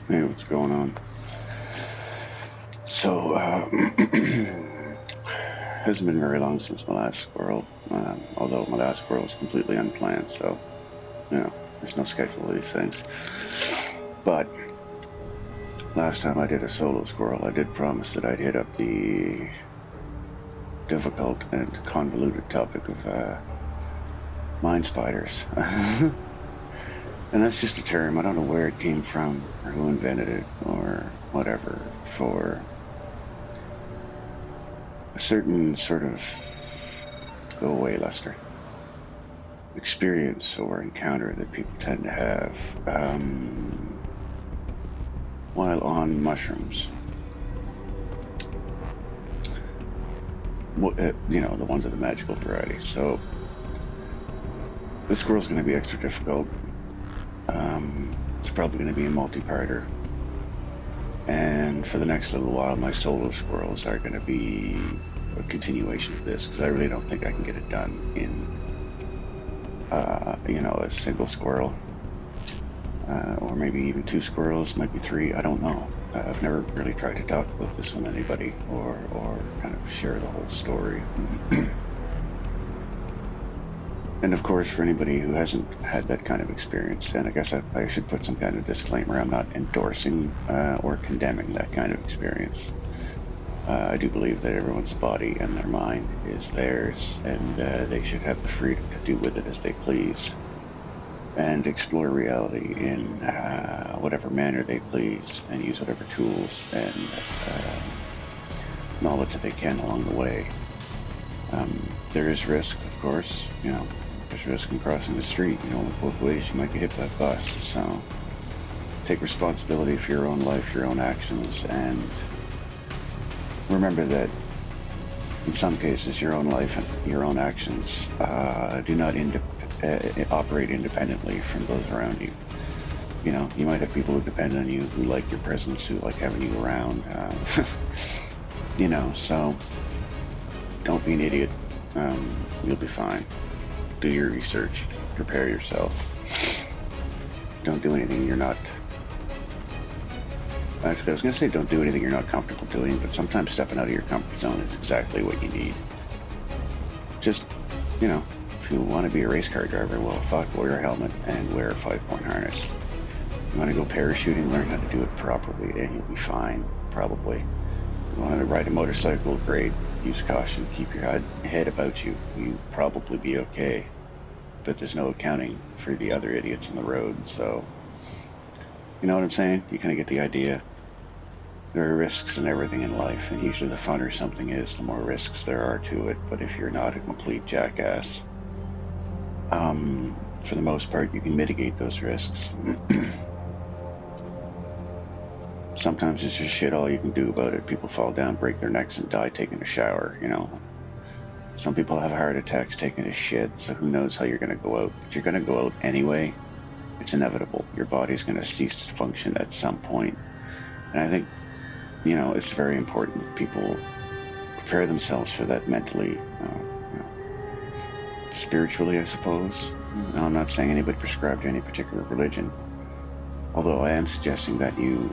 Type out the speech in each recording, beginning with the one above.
Hey, what's going on? So, hasn't been very long since my last squirrel, although my last squirrel was completely unplanned, so, there's no schedule of these things. But, last time I did a solo squirrel, I did promise that I'd hit up the difficult and convoluted topic of, mine spiders. And that's just a term. I don't know where it came from, or who invented it, or whatever, for a certain sort of, go away, Lester, experience or encounter that people tend to have while on mushrooms. The ones of the magical variety. So, this squirrel's going to be extra difficult. It's probably going to be a multi-parter. And for the next little while, my solo squirrels are going to be a continuation of this, because I really don't think I can get it done in, a single squirrel. Or maybe even two squirrels, might be three, I don't know. I've never really tried to talk about this with anybody, or kind of share the whole story. And of course, for anybody who hasn't had that kind of experience, and I guess I should put some kind of disclaimer, I'm not endorsing or condemning that kind of experience. I do believe that everyone's body and their mind is theirs, and they should have the freedom to do with it as they please, and explore reality in whatever manner they please, and use whatever tools and knowledge that they can along the way. There is risk, of course, there's risk in crossing the street, both ways. You might get hit by a bus, so take responsibility for your own life, your own actions, and remember that in some cases your own life and your own actions do not operate independently from those around you. You might have people who depend on you, who like your presence, who like having you around, so don't be an idiot. You'll be fine. Do your research, prepare yourself. Don't do anything you're not... Actually, I was going to say don't do anything you're not comfortable doing, but sometimes stepping out of your comfort zone is exactly what you need. Just, if you want to be a race car driver, well, wear a helmet and wear a 5-point harness. You want to go parachuting, learn how to do it properly, and you'll be fine, probably. You want to ride a motorcycle, great. Use caution, keep your head about you. You'll probably be okay. But there's no accounting for the other idiots on the road, so... You know what I'm saying? You kind of get the idea. There are risks in everything in life, and usually the funner something is, the more risks there are to it. But if you're not a complete jackass, for the most part, you can mitigate those risks. Sometimes it's just shit all you can do about it. People fall down, break their necks, and die taking a shower, Some people have heart attacks taking a shit, so who knows how you're going to go out. But you're going to go out anyway. It's inevitable. Your body's going to cease to function at some point. And I think, it's very important that people prepare themselves for that mentally, spiritually, I suppose. Now, I'm not saying anybody prescribed to any particular religion, although I am suggesting that you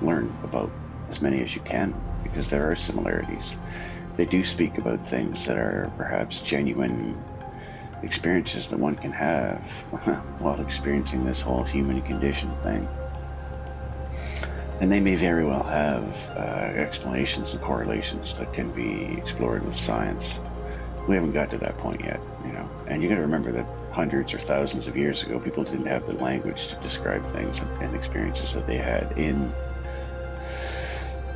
learn about as many as you can, because there are similarities. They do speak about things that are perhaps genuine experiences that one can have while experiencing this whole human condition thing. And they may very well have explanations and correlations that can be explored with science. We haven't got to that point yet, And you got to remember that hundreds or thousands of years ago, people didn't have the language to describe things and experiences that they had in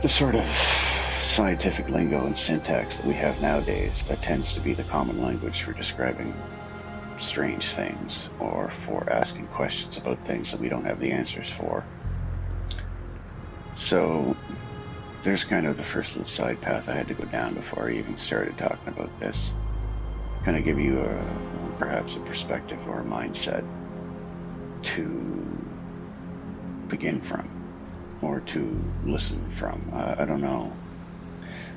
the sort of scientific lingo and syntax that we have nowadays that tends to be the common language for describing strange things, or for asking questions about things that we don't have the answers for. So there's kind of the first little side path I had to go down before I even started talking about this. Kind of give you perhaps a perspective or a mindset to begin from, or to listen from. I don't know.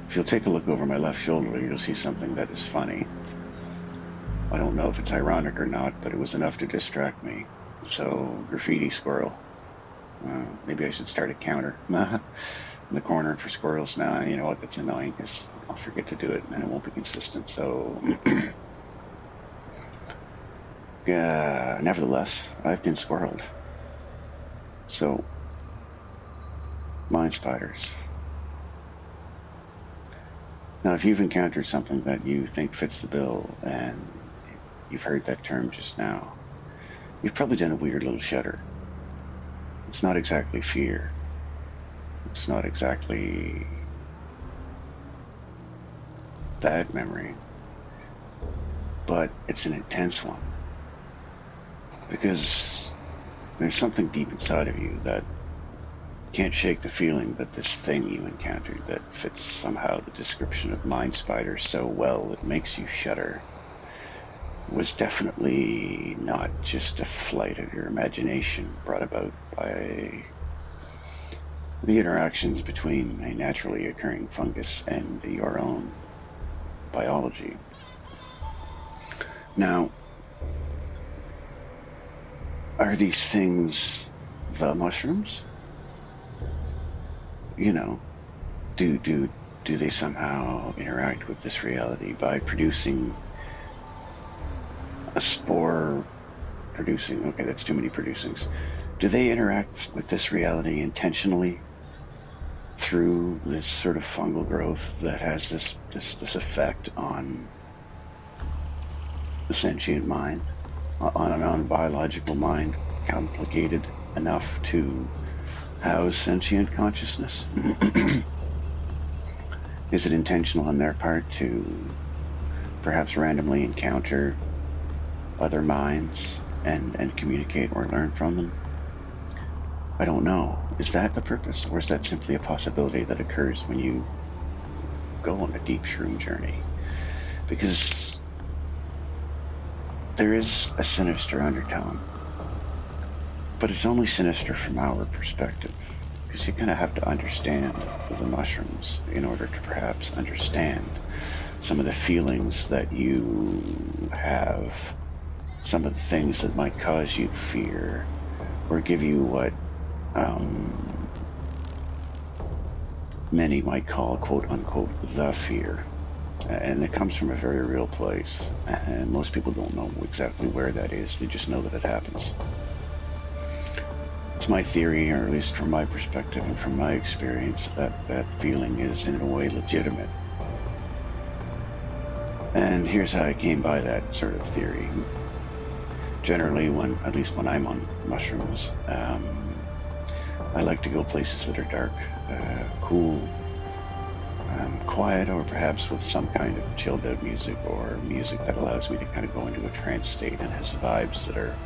If you'll take a look over my left shoulder, you'll see something that is funny. I don't know if it's ironic or not, but it was enough to distract me. So, graffiti squirrel. Maybe I should start a counter in the corner for squirrels now. You know what? That's annoying because I'll forget to do it and it won't be consistent. So, nevertheless, I've been squirreled. So, mind spiders. Now, if you've encountered something that you think fits the bill, and you've heard that term just now, you've probably done a weird little shudder. It's not exactly fear. It's not exactly bad memory, but it's an intense one. Because there's something deep inside of you that can't shake the feeling that this thing you encountered that fits somehow the description of mind spider so well it makes you shudder was definitely not just a flight of your imagination brought about by the interactions between a naturally occurring fungus and your own biology. Now, are these things the mushrooms? You know, do they somehow interact with this reality by producing a spore, okay, that's too many producings. Do they interact with this reality intentionally through this sort of fungal growth that has this effect on the sentient mind, on a non-biological mind, complicated enough to house sentient consciousness? Is it intentional on their part to perhaps randomly encounter other minds and communicate or learn from them? I don't know. Is that the purpose, or is that simply a possibility that occurs when you go on a deep shroom journey? Because there is a sinister undertone, but it's only sinister from our perspective, because you kind of have to understand the mushrooms in order to perhaps understand some of the feelings that you have, some of the things that might cause you fear, or give you what many might call, quote unquote, the fear. And it comes from a very real place, and most people don't know exactly where that is. They just know that it happens. It's my theory, or at least from my perspective and from my experience, that that feeling is in a way legitimate. And here's how I came by that sort of theory. Generally, at least when I'm on mushrooms, I like to go places that are dark, cool, quiet, or perhaps with some kind of chilled out music, or music that allows me to kind of go into a trance state and has vibes that are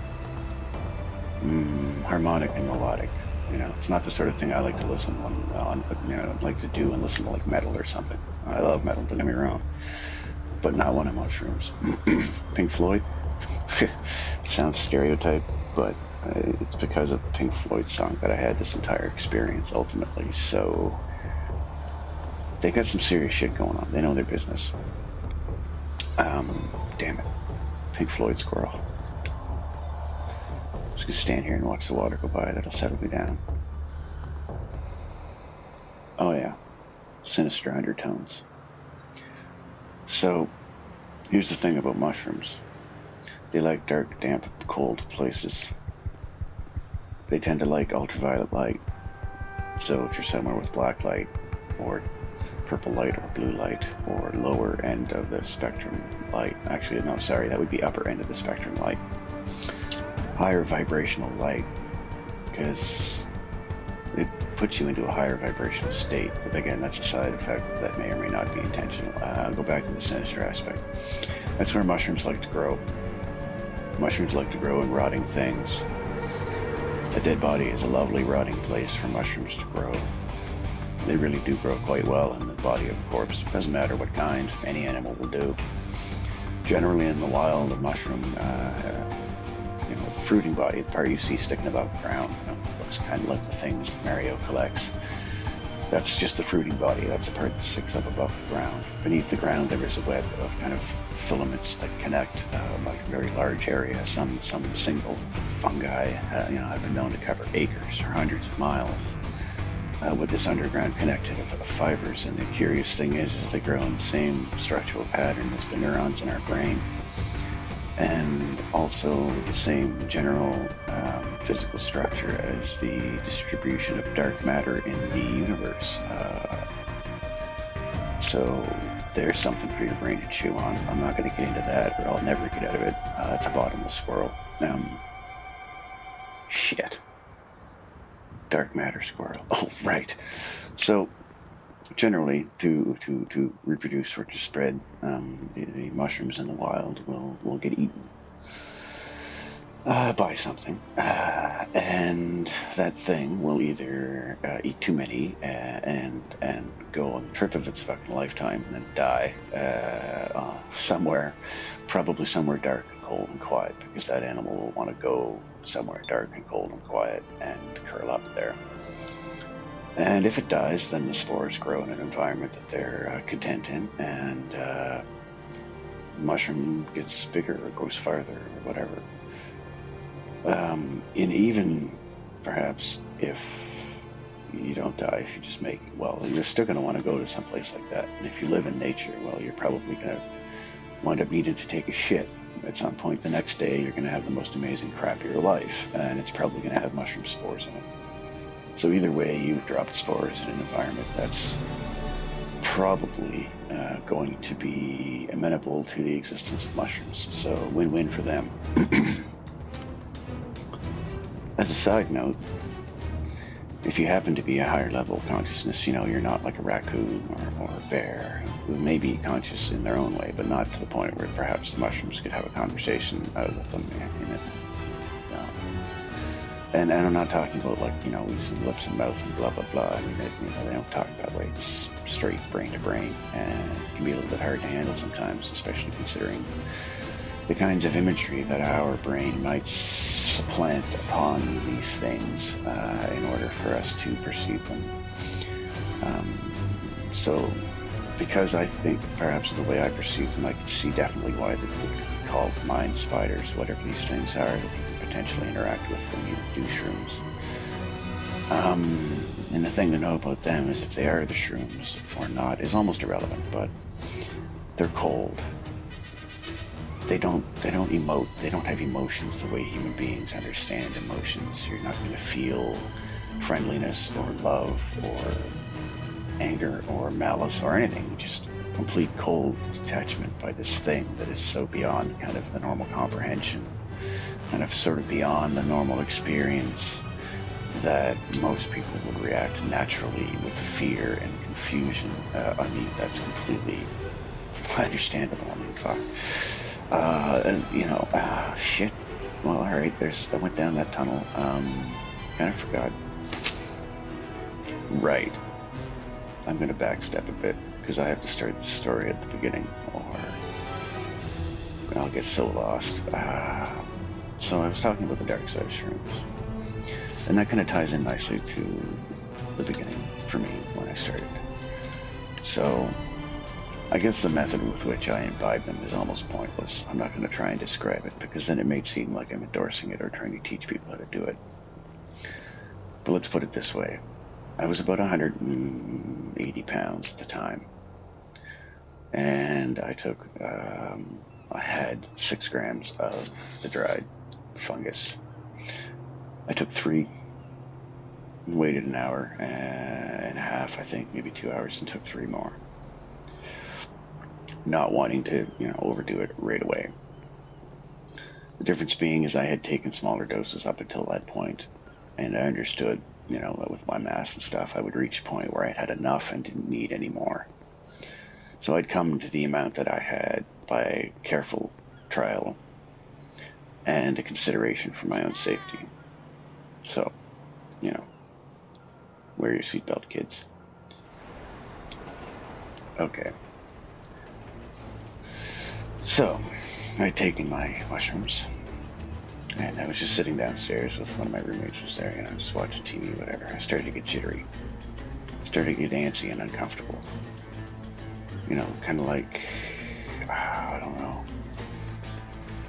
harmonic and melodic. You know, it's not the sort of thing I like to listen on, like to do and listen to like metal or something. I love metal, don't get me wrong, but not when I'm on mushrooms. Pink Floyd? Sounds stereotyped, but it's because of the Pink Floyd song that I had this entire experience ultimately. So they got some serious shit going on. They know their business. Damn it. Pink Floyd Squirrel. I'm just gonna stand here and watch the water go by. That'll settle me down. Oh yeah. Sinister undertones. So here's the thing about mushrooms. They like dark, damp, cold places. They tend to like ultraviolet light. So if you're somewhere with black light, or purple light, or blue light, or lower end of the spectrum light, actually no, sorry, that would be upper end of the spectrum light. Higher vibrational light, because it puts you into a higher vibrational state. But again, that's a side effect that may or may not be intentional. I'll go back to the sinister aspect. That's where mushrooms like to grow. Mushrooms like to grow in rotting things. A dead body is a lovely rotting place for mushrooms to grow. They really do grow quite well in the body of a corpse. It doesn't matter what kind, any animal will do. Generally in the wild, the mushroom, the fruiting body, the part you see sticking above the ground, looks kind of like the things that Mario collects. That's just the fruiting body. That's the part that sticks up above the ground. Beneath the ground, there is a web of kind of filaments that connect like a very large area. Some single fungi, have been known to cover acres or hundreds of miles with this underground connected of fibers. And the curious thing is they grow in the same structural pattern as the neurons in our brain, and also the same general physical structure as the distribution of dark matter in the universe. So there's something for your brain to chew on. I'm not going to get into that, or I'll never get out of it. It's a bottomless squirrel. Shit. Dark matter squirrel. Oh, right. So generally, to reproduce or to spread, the mushrooms in the wild will get eaten by something, and that thing will either eat too many and go on the trip of its fucking lifetime and then die somewhere, probably somewhere dark and cold and quiet, because that animal will want to go somewhere dark and cold and quiet and curl up there. And if it dies, then the spores grow in an environment that they're content in, and the mushroom gets bigger or goes farther or whatever. And even perhaps if you don't die, if you just make, well, you're still going to want to go to some place like that. And if you live in nature, well, you're probably going to wind up needing to take a shit at some point the next day. You're going to have the most amazing crap of your life, and it's probably going to have mushroom spores in it. So either way, you've dropped spores in an environment that's probably going to be amenable to the existence of mushrooms. So win-win for them. As a side note, if you happen to be a higher level of consciousness, you're not like a raccoon or a bear, who may be conscious in their own way, but not to the point where perhaps the mushrooms could have a conversation with them in it. And I'm not talking about using lips and mouth and blah, blah, blah. I mean, they don't talk that way. It's straight brain to brain, and it can be a little bit hard to handle sometimes, especially considering the kinds of imagery that our brain might supplant upon these things in order for us to perceive them. So, because I think perhaps the way I perceive them, I can see definitely why they could be called mind spiders, whatever these things are that you can potentially interact with when you do shrooms. And the thing to know about them is if they are the shrooms or not is almost irrelevant, but they're cold. They don't emote. They don't have emotions the way human beings understand emotions. You're not going to feel friendliness or love or anger or malice or anything. Just complete cold detachment by this thing that is so beyond kind of the normal comprehension, kind of sort of beyond the normal experience, that most people would react naturally with fear and confusion. That's completely understandable. Fuck. Shit. Well, alright, I went down that tunnel. Kind of forgot. Right. I'm gonna backstep a bit, because I have to start the story at the beginning, or I'll get so lost. So I was talking about the dark side of shrooms. And that kind of ties in nicely to the beginning for me when I started. So I guess the method with which I imbibe them is almost pointless. I'm not going to try and describe it, because then it may seem like I'm endorsing it or trying to teach people how to do it. But let's put it this way. I was about 180 pounds at the time. And I had 6 grams of the dried fungus. I took 3, waited an hour and a half, I think, maybe 2 hours, and took 3 more. Not wanting to, overdo it right away. The difference being is I had taken smaller doses up until that point, and I understood, that with my mass and stuff, I would reach a point where I had enough and didn't need any more. So I'd come to the amount that I had by careful trial and a consideration for my own safety. So, wear your seatbelt, kids. Okay. So, I'd taken my mushrooms, and I was just sitting downstairs with one of my roommates was there, just watching TV, whatever. I started to get jittery. Started to get antsy and uncomfortable. Kind of like I don't know,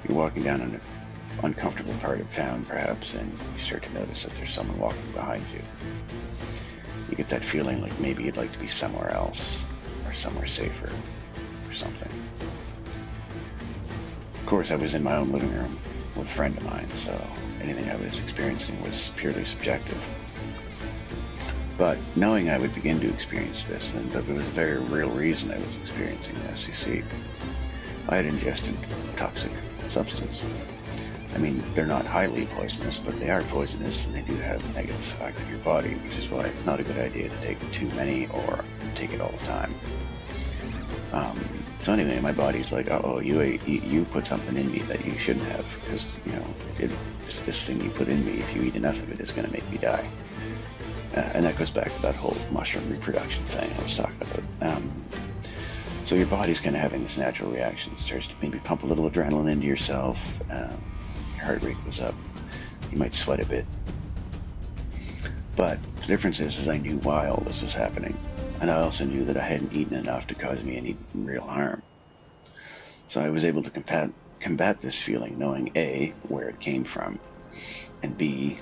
you're walking down an uncomfortable part of town, perhaps, and you start to notice that there's someone walking behind you. You get that feeling like maybe you'd like to be somewhere else, or somewhere safer, or something. Of course, I was in my own living room with a friend of mine, so anything I was experiencing was purely subjective. But knowing I would begin to experience this, and that there was a very real reason I was experiencing this, you see, I had ingested a toxic substance. I mean, they're not highly poisonous, but they are poisonous, and they do have a negative effect on your body, which is why it's not a good idea to take too many or take it all the time. So anyway, my body's like, oh, you put something in me that you shouldn't have, because, you know, this thing you put in me, if you eat enough of it, is going to make me die. And that goes back to that whole mushroom reproduction thing I was talking about. So your body's kind of having this natural reaction. It starts to maybe pump a little adrenaline into yourself. Your heart rate goes up. You might sweat a bit. But the difference is I knew why all this was happening. And I also knew that I hadn't eaten enough to cause me any real harm. So I was able to combat this feeling, knowing A, where it came from, and B,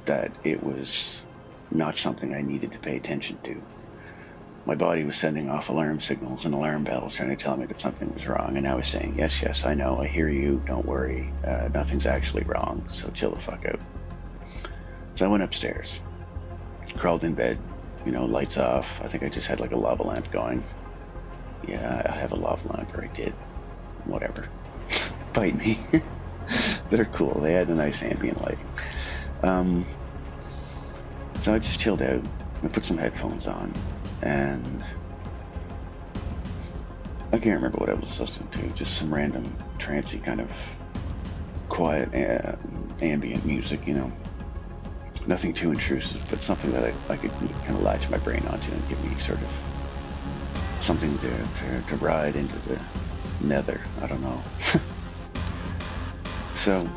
that it was not something I needed to pay attention to. My body was sending off alarm signals and alarm bells trying to tell me that something was wrong, and I was saying, yes, I know, I hear you, don't worry, nothing's actually wrong, so chill the fuck out. So I went upstairs, crawled in bed, lights off. I think I just had like a lava lamp going. Yeah, I have a lava lamp, or I did. Whatever. Bite me. They're cool. They had a nice ambient lighting. So I just chilled out. I put some headphones on, and I can't remember what I was listening to. Just some random trancey kind of quiet ambient music, Nothing too intrusive, but something that I could kind of latch my brain onto and give me sort of something to ride into the nether. I don't know. So,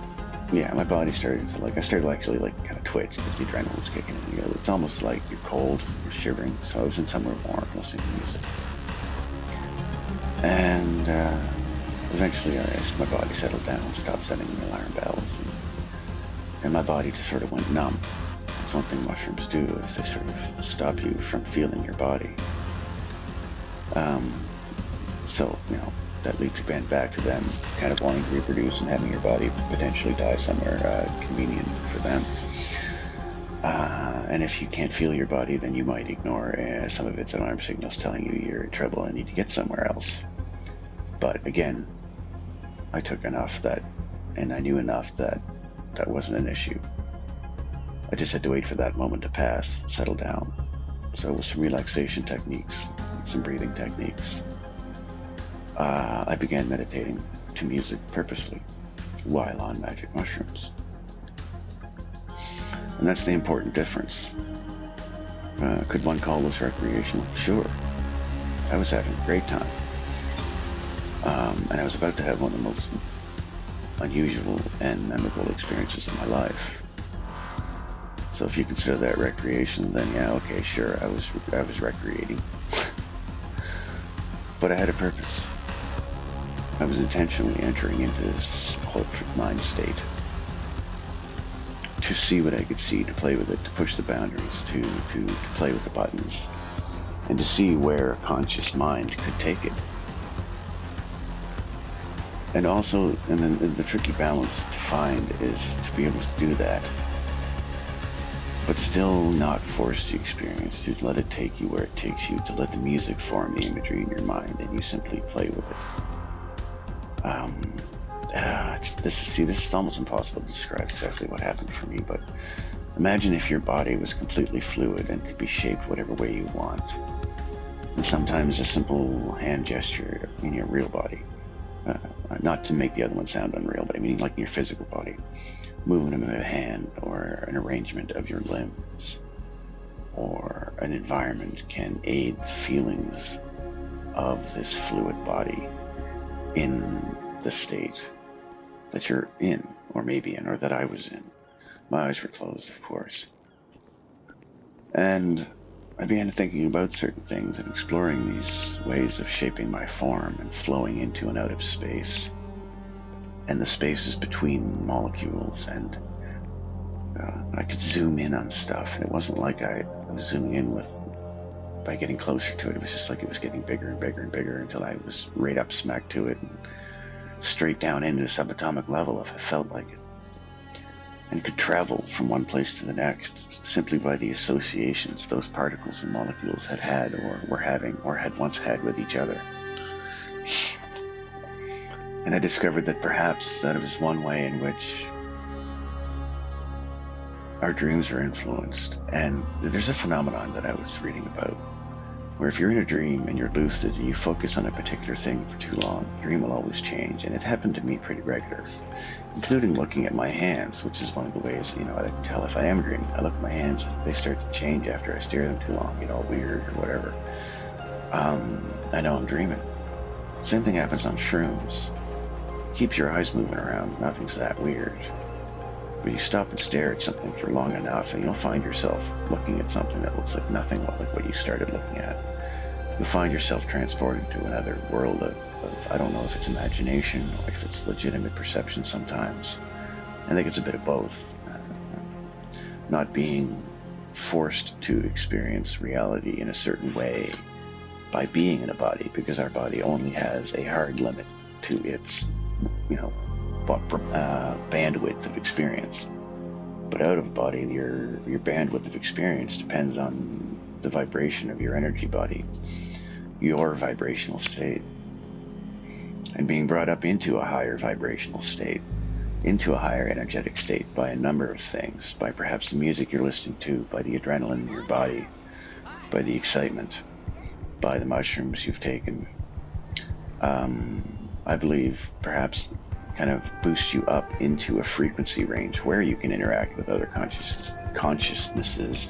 yeah, my body started to I started to actually kind of twitch because the adrenaline was kicking in. It's almost like you're cold, you're shivering. So I was in somewhere warm, listening to music. And eventually my body settled down and stopped sending me alarm bells. And my body just sort of went numb. That's one thing mushrooms do, is they sort of stop you from feeling your body. So, that leads again back to them kind of wanting to reproduce and having your body potentially die somewhere convenient for them. And if you can't feel your body, then you might ignore some of its alarm signals telling you you're in trouble and need to get somewhere else. But again, I took enough and I knew enough that wasn't an issue. I just had to wait for that moment to pass, settle down. So with some relaxation techniques, some breathing techniques, I began meditating to music purposely while on magic mushrooms. And that's the important difference. Could one call this recreational? Sure. I was having a great time. And I was about to have one of the most unusual and memorable experiences of my life. So if you consider that recreation, then yeah, okay, sure, I was recreating. But I had a purpose. I was intentionally entering into this electric mind state to see what I could see, to play with it, to push the boundaries, to play with the buttons, and to see where a conscious mind could take it. And also, and then the tricky balance to find is to be able to do that, but still not force the experience, to let it take you where it takes you, to let the music form the imagery in your mind, and you simply play with it. This is almost impossible to describe exactly what happened for me, but imagine if your body was completely fluid and could be shaped whatever way you want. And sometimes a simple hand gesture in your real body, not to make the other one sound unreal, but I mean like in your physical body, movement of a hand or an arrangement of your limbs or an environment can aid the feelings of this fluid body in the state that you're in, or maybe in, or that I was in. My eyes were closed, of course. And I began thinking about certain things and exploring these ways of shaping my form and flowing into and out of space, and the spaces between molecules, and I could zoom in on stuff, and it wasn't like I was zooming in with by getting closer to it. It was just like it was getting bigger and bigger and bigger until I was right up smack to it and straight down into the subatomic level if I felt like it, and could travel from one place to the next simply by the associations those particles and molecules had or were having or had once had with each other. And I discovered that perhaps that was one way in which our dreams are influenced. And there's a phenomenon that I was reading about, where if you're in a dream and you're lucid and you focus on a particular thing for too long, the dream will always change. And it happened to me pretty regular, including looking at my hands, which is one of the ways, I can tell if I am dreaming. I look at my hands, they start to change after I stare at them too long, get all weird or whatever. I know I'm dreaming. Same thing happens on shrooms. Keeps your eyes moving around, nothing's that weird. But you stop and stare at something for long enough and you'll find yourself looking at something that looks like nothing like what you started looking at. You'll find yourself transported to another world of I don't know if it's imagination or if it's legitimate perception sometimes. I think it's a bit of both. Not being forced to experience reality in a certain way by being in a body, because our body only has a hard limit to its, bandwidth of experience. But out of body, your bandwidth of experience depends on the vibration of your energy body, your vibrational state, and being brought up into a higher vibrational state, into a higher energetic state by a number of things, by perhaps the music you're listening to, by the adrenaline in your body, by the excitement, by the mushrooms you've taken. I believe perhaps kind of boosts you up into a frequency range where you can interact with other consciousnesses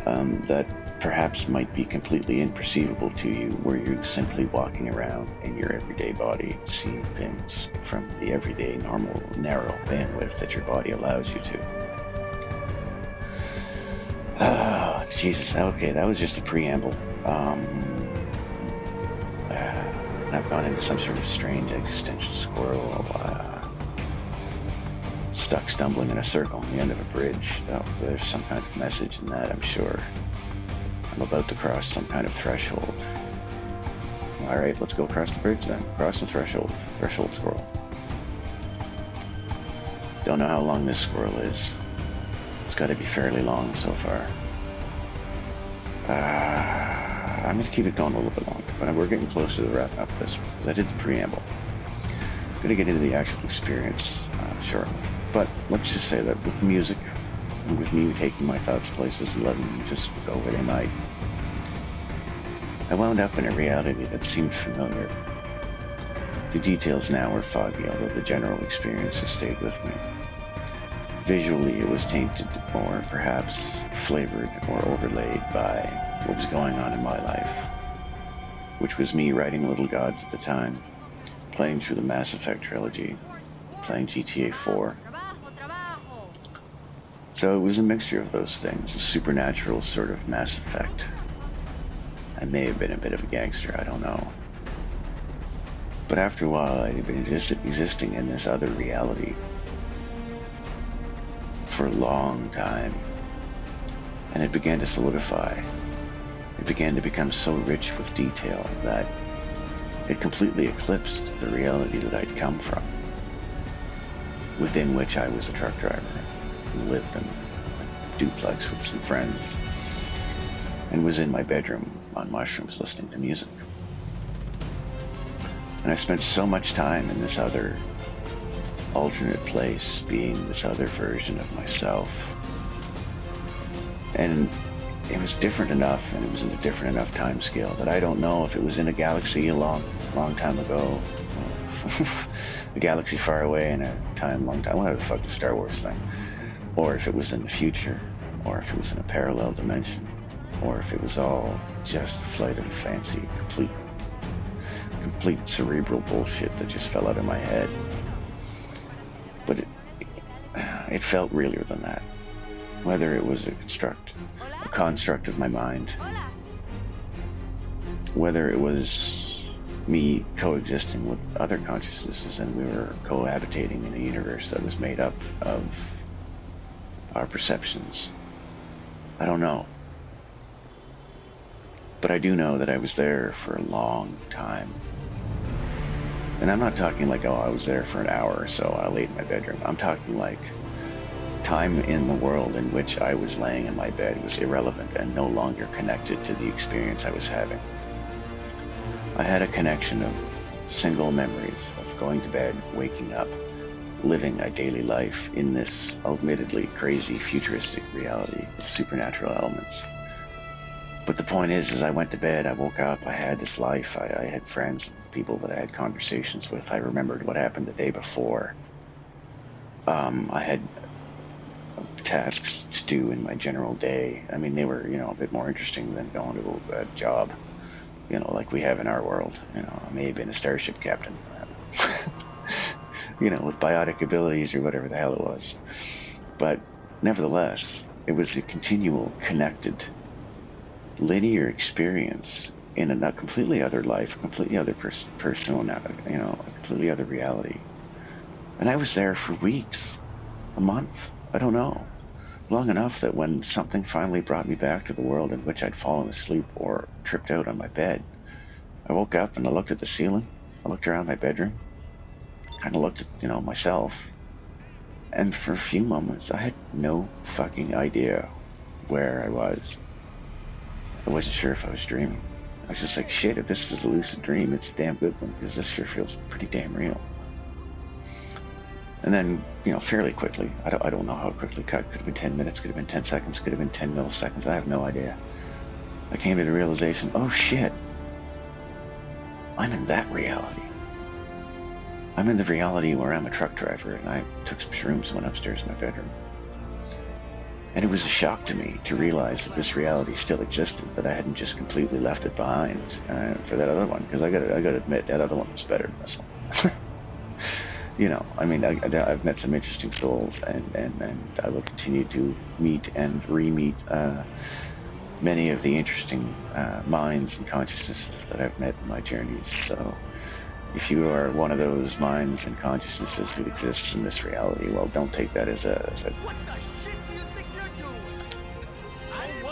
that perhaps might be completely imperceivable to you, where you're simply walking around in your everyday body, seeing things from the everyday, normal, narrow bandwidth that your body allows you to. Oh, Jesus. Okay, that was just a preamble. I've gone into some sort of strange existential squirrel, stuck stumbling in a circle on the end of a bridge. Oh, there's some kind of message in that, I'm sure. I'm about to cross some kind of threshold. Alright, let's go across the bridge then. Cross the threshold. Threshold squirrel. Don't know how long this squirrel is. It's got to be fairly long so far. I'm going to keep it going a little bit longer, but we're getting close to the wrapping up of this one, because I did the preamble. I'm going to get into the actual experience shortly. But let's just say that with the music, and with me taking my thoughts places and letting them just go where they might, I wound up in a reality that seemed familiar. The details now were foggy, although the general experience has stayed with me. Visually, it was tainted, or perhaps flavored or overlaid by what was going on in my life, which was me writing Little Gods at the time, playing through the Mass Effect trilogy, playing GTA 4. So it was a mixture of those things, a supernatural sort of Mass Effect. I may have been a bit of a gangster, I don't know. But after a while, I had been existing in this other reality for a long time, and it began to solidify. It began to become so rich with detail that it completely eclipsed the reality that I'd come from, within which I was a truck driver who lived in a duplex with some friends and was in my bedroom on mushrooms listening to music. And I spent so much time in this other alternate place, being this other version of myself. And it was different enough, and it was in a different enough time scale that I don't know if it was in a galaxy a long time ago, a galaxy far away in a long time, whatever the fuck the Star Wars thing, or if it was in the future, or if it was in a parallel dimension, or if it was all just a flight of fancy, complete cerebral bullshit that just fell out of my head. But it felt realer than that. whether it was a construct of my mind, whether it was me coexisting with other consciousnesses and we were cohabitating in a universe that was made up of our perceptions. I don't know. But I do know that I was there for a long time. And I'm not talking like, oh, I was there for an hour or so, I laid in my bedroom. I'm talking like time in the world in which I was laying in my bed was irrelevant and no longer connected to the experience I was having. I had a connection of single memories of going to bed, waking up, living a daily life in this admittedly crazy futuristic reality with supernatural elements. But the point is I went to bed, I woke up, I had this life, I had friends, people that I had conversations with. I remembered what happened the day before. I had tasks to do in my general day. I mean, they were, a bit more interesting than going to a job, like we have in our world. I may have been a starship captain, with biotic abilities or whatever the hell it was. But nevertheless, it was a continual, connected, linear experience in a completely other life, a completely other persona, a completely other reality. And I was there for weeks, a month, I don't know. Long enough that when something finally brought me back to the world in which I'd fallen asleep or tripped out on my bed, I woke up and I looked at the ceiling, I looked around my bedroom, kind of looked at, myself, and for a few moments I had no fucking idea where I was. I wasn't sure if I was dreaming. I was just like, shit, if this is a lucid dream, it's a damn good one, because this sure feels pretty damn real. And then, fairly quickly, I don't know how quickly it cut. Could have been 10 minutes, could have been 10 seconds, could have been 10 milliseconds. I have no idea. I came to the realization, oh shit, I'm in that reality. I'm in the reality where I'm a truck driver and I took some shrooms and went upstairs in my bedroom. And it was a shock to me to realize that this reality still existed, that I hadn't just completely left it behind for that other one, because I gotta admit, that other one was better than this one. I've met some interesting souls, and I will continue to meet and re-meet many of the interesting minds and consciousnesses that I've met in my journeys. So if you are one of those minds and consciousnesses who exists in this reality, well, don't take that as a What the shit do you think you're doing? I didn't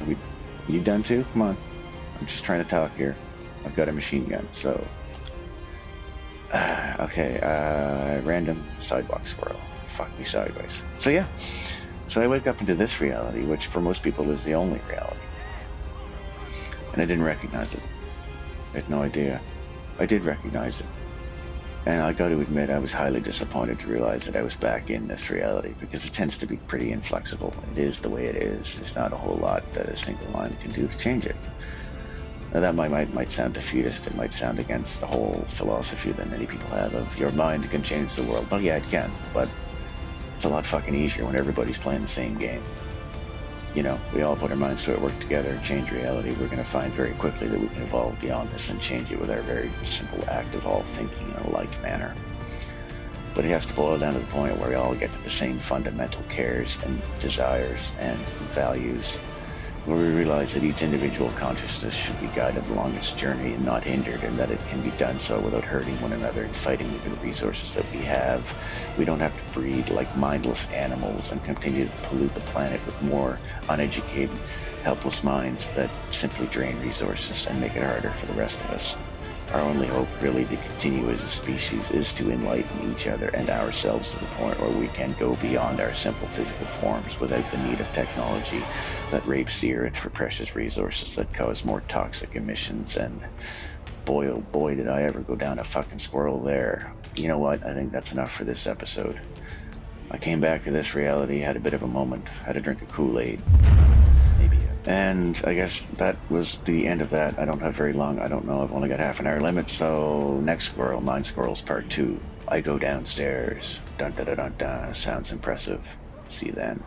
mean it. You done too? Come on. I'm just trying to talk here. I've got a machine gun, so... okay, random sidewalk squirrel. Fuck me sideways. So yeah. So I wake up into this reality, which for most people is the only reality. And I didn't recognize it. I had no idea. I did recognize it. And I got to admit, I was highly disappointed to realize that I was back in this reality, because it tends to be pretty inflexible. It is the way it is. There's not a whole lot that a single mind can do to change it. Now that might sound defeatist. It might sound against the whole philosophy that many people have of your mind can change the world. Well, yeah, it can, but it's a lot fucking easier when everybody's playing the same game. We all put our minds to it, work together, and change reality. We're going to find very quickly that we can evolve beyond this and change it with our very simple act of all thinking in a like manner. But it has to boil down to the point where we all get to the same fundamental cares and desires and values, where we realize that each individual consciousness should be guided along its journey and not hindered, and that it can be done so without hurting one another and fighting with the resources that we have. We don't have to breed like mindless animals and continue to pollute the planet with more uneducated, helpless minds that simply drain resources and make it harder for the rest of us. Our only hope, really, to continue as a species is to enlighten each other and ourselves to the point where we can go beyond our simple physical forms without the need of technology that rapes the earth for precious resources that cause more toxic emissions. And boy, oh boy, did I ever go down a fucking squirrel there. You know what? I think that's enough for this episode. I came back to this reality, had a bit of a moment, had a drink of Kool-Aid. And I guess that was the end of that. I don't have very long. I don't know. I've only got half an hour limit. So next squirrel, Mind Squirrels Part 2. I go downstairs. Dun dun dun dun dun. Sounds impressive. See you then.